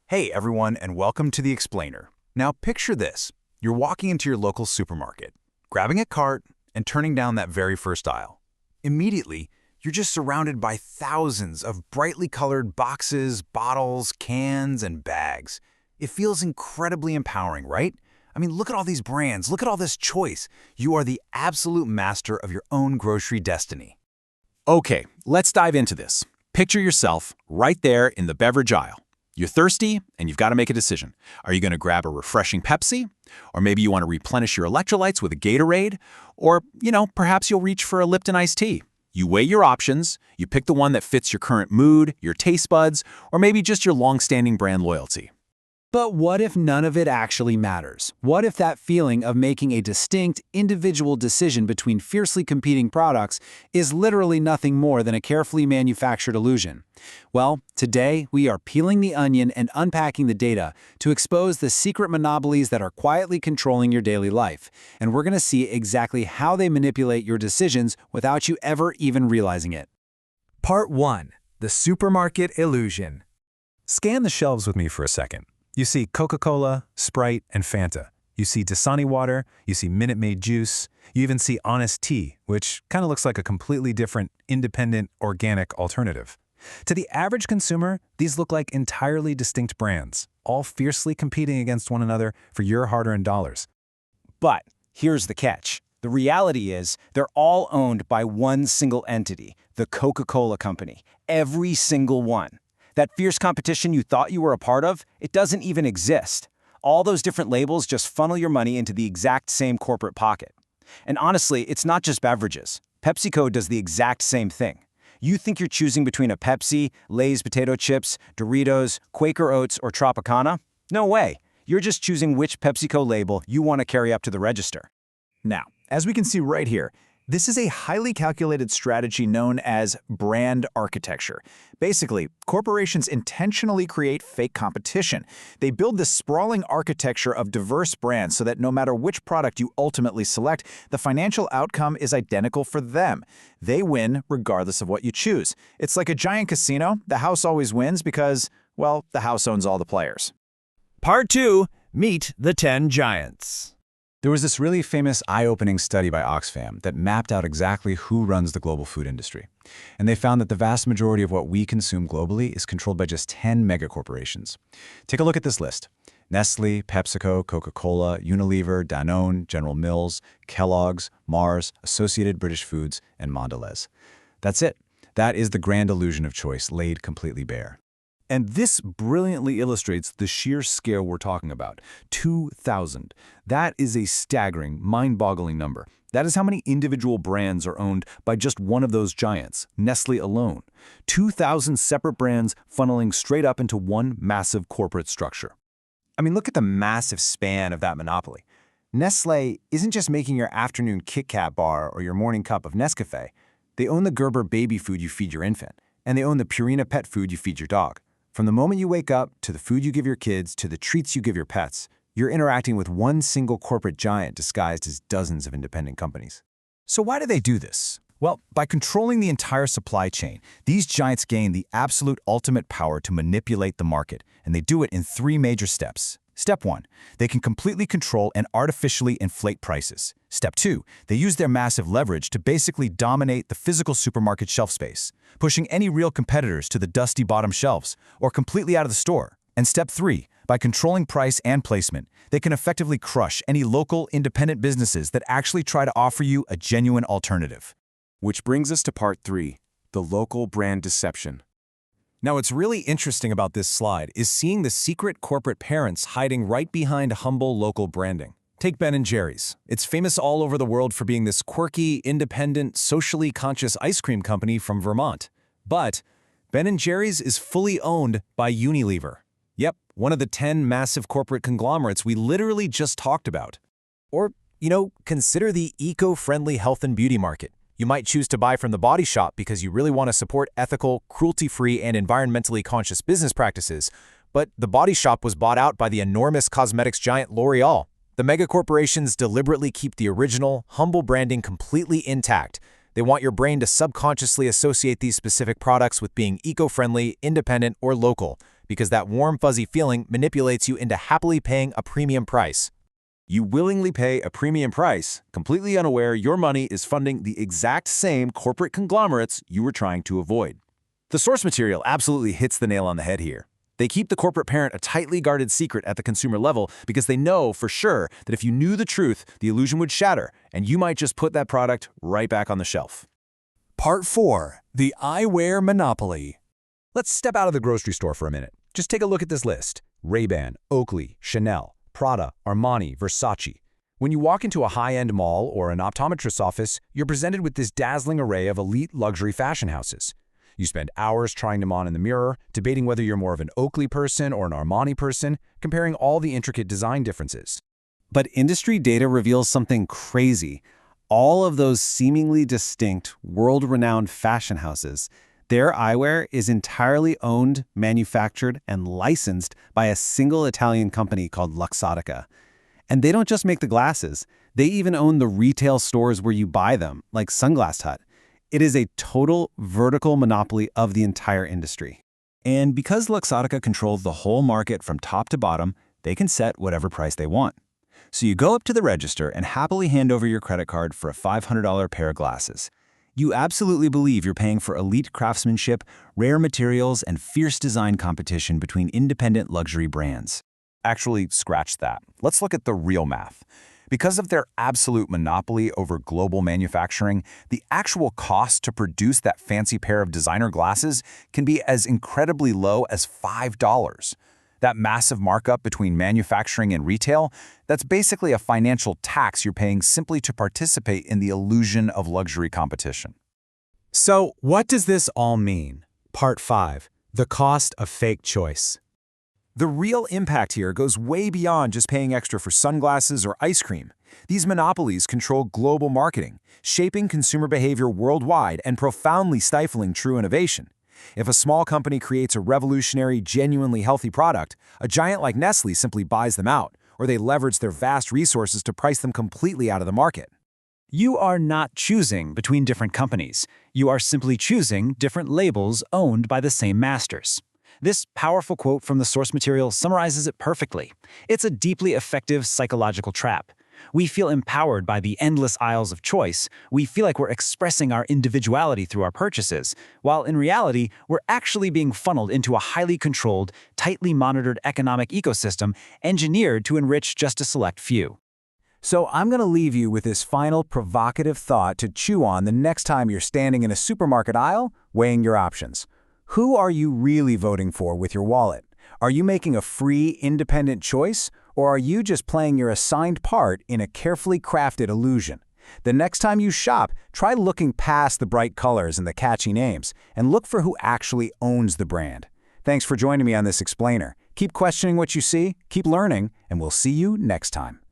Hey everyone, and welcome to The Explainer. Now picture this. You're walking into your local supermarket, grabbing a cart, and turning down that very first aisle. Immediately, you're just surrounded by thousands of brightly colored boxes, bottles, cans, and bags. It feels incredibly empowering, right? I mean, look at all these brands, look at all this choice. You are the absolute master of your own grocery destiny. Okay, let's dive into this. Picture yourself right there in the beverage aisle. You're thirsty, and you've got to make a decision. Are you going to grab a refreshing Pepsi? Or maybe you want to replenish your electrolytes with a Gatorade? Or, perhaps you'll reach for a Lipton iced tea. You weigh your options, you pick the one that fits your current mood, your taste buds, or maybe just your long-standing brand loyalty. But what if none of it actually matters? What if that feeling of making a distinct, individual decision between fiercely competing products is literally nothing more than a carefully manufactured illusion? Well, today we are peeling the onion and unpacking the data to expose the secret monopolies that are quietly controlling your daily life. And we're going to see exactly how they manipulate your decisions without you ever even realizing it. Part 1. The Supermarket Illusion. Scan the shelves with me for a second. You see Coca-Cola, Sprite, and Fanta. You see Dasani water, you see Minute Maid juice, you even see Honest Tea, which kind of looks like a completely different, independent, organic alternative. To the average consumer, these look like entirely distinct brands, all fiercely competing against one another for your hard-earned dollars. But here's the catch. The reality is they're all owned by one single entity, the Coca-Cola Company, every single one. That fierce competition you thought you were a part of, it doesn't even exist. All those different labels just funnel your money into the exact same corporate pocket. And honestly, it's not just beverages. PepsiCo does the exact same thing. You think you're choosing between a Pepsi, Lay's potato chips, Doritos, Quaker Oats, or Tropicana? No way. You're just choosing which PepsiCo label you want to carry up to the register. Now, as we can see right here, this is a highly calculated strategy known as brand architecture. Basically, corporations intentionally create fake competition. They build this sprawling architecture of diverse brands so that no matter which product you ultimately select, the financial outcome is identical for them. They win regardless of what you choose. It's like a giant casino. The house always wins because, well, the house owns all the players. Part 2. Meet the 10 Giants. There was this really famous eye-opening study by Oxfam that mapped out exactly who runs the global food industry. And they found that the vast majority of what we consume globally is controlled by just 10 megacorporations. Take a look at this list. Nestle, PepsiCo, Coca-Cola, Unilever, Danone, General Mills, Kellogg's, Mars, Associated British Foods, and Mondelez. That's it. That is the grand illusion of choice laid completely bare. And this brilliantly illustrates the sheer scale we're talking about. 2,000. That is a staggering, mind-boggling number. That is how many individual brands are owned by just one of those giants, Nestle alone. 2,000 separate brands funneling straight up into one massive corporate structure. I mean, look at the massive span of that monopoly. Nestle isn't just making your afternoon Kit Kat bar or your morning cup of Nescafe. They own the Gerber baby food you feed your infant, and they own the Purina pet food you feed your dog. From the moment you wake up, to the food you give your kids, to the treats you give your pets, you're interacting with one single corporate giant disguised as dozens of independent companies. So why do they do this? Well, by controlling the entire supply chain, these giants gain the absolute ultimate power to manipulate the market, and they do it in 3 major steps. Step 1, they can completely control and artificially inflate prices. Step 2, they use their massive leverage to basically dominate the physical supermarket shelf space, pushing any real competitors to the dusty bottom shelves or completely out of the store. And Step 3, by controlling price and placement, they can effectively crush any local, independent businesses that actually try to offer you a genuine alternative. Which brings us to Part 3, the local brand deception. Now, what's really interesting about this slide is seeing the secret corporate parents hiding right behind humble local branding. Take Ben & Jerry's. It's famous all over the world for being this quirky, independent, socially conscious ice cream company from Vermont. But Ben & Jerry's is fully owned by Unilever. Yep, one of the 10 massive corporate conglomerates we literally just talked about. Or, consider the eco-friendly health and beauty market. You might choose to buy from the Body Shop because you really want to support ethical, cruelty-free, and environmentally conscious business practices, but the Body Shop was bought out by the enormous cosmetics giant L'Oreal. The megacorporations deliberately keep the original, humble branding completely intact. They want your brain to subconsciously associate these specific products with being eco-friendly, independent, or local, because that warm, fuzzy feeling manipulates you into happily paying a premium price. You willingly pay a premium price, completely unaware your money is funding the exact same corporate conglomerates you were trying to avoid. The source material absolutely hits the nail on the head here. They keep the corporate parent a tightly guarded secret at the consumer level because they know for sure that if you knew the truth, the illusion would shatter, and you might just put that product right back on the shelf. Part 4. The Eyewear Monopoly. Let's step out of the grocery store for a minute. Just take a look at this list. Ray-Ban, Oakley, Chanel, Prada, Armani, Versace. When you walk into a high-end mall or an optometrist's office, you're presented with this dazzling array of elite luxury fashion houses. You spend hours trying them on in the mirror, debating whether you're more of an Oakley person or an Armani person, comparing all the intricate design differences. But industry data reveals something crazy. All of those seemingly distinct, world-renowned fashion houses, their eyewear is entirely owned, manufactured, and licensed by a single Italian company called Luxottica. And they don't just make the glasses, they even own the retail stores where you buy them, like Sunglass Hut. It is a total vertical monopoly of the entire industry. And because Luxottica controls the whole market from top to bottom, they can set whatever price they want. So you go up to the register and happily hand over your credit card for a $500 pair of glasses. You absolutely believe you're paying for elite craftsmanship, rare materials, and fierce design competition between independent luxury brands. Actually, scratch that. Let's look at the real math. Because of their absolute monopoly over global manufacturing, the actual cost to produce that fancy pair of designer glasses can be as incredibly low as $5. That massive markup between manufacturing and retail, that's basically a financial tax you're paying simply to participate in the illusion of luxury competition. So, what does this all mean? Part 5. The Cost of Fake Choice. The real impact here goes way beyond just paying extra for sunglasses or ice cream. These monopolies control global marketing, shaping consumer behavior worldwide and profoundly stifling true innovation. If a small company creates a revolutionary, genuinely healthy product, a giant like Nestle simply buys them out, or they leverage their vast resources to price them completely out of the market. You are not choosing between different companies. You are simply choosing different labels owned by the same masters. This powerful quote from the source material summarizes it perfectly. It's a deeply effective psychological trap. We feel empowered by the endless aisles of choice. We feel like we're expressing our individuality through our purchases, while in reality, we're actually being funneled into a highly controlled, tightly monitored economic ecosystem engineered to enrich just a select few. So I'm going to leave you with this final provocative thought to chew on the next time you're standing in a supermarket aisle weighing your options. Who are you really voting for with your wallet? Are you making a free, independent choice, or are you just playing your assigned part in a carefully crafted illusion? The next time you shop, try looking past the bright colors and the catchy names, and look for who actually owns the brand. Thanks for joining me on this explainer. Keep questioning what you see, keep learning, and we'll see you next time.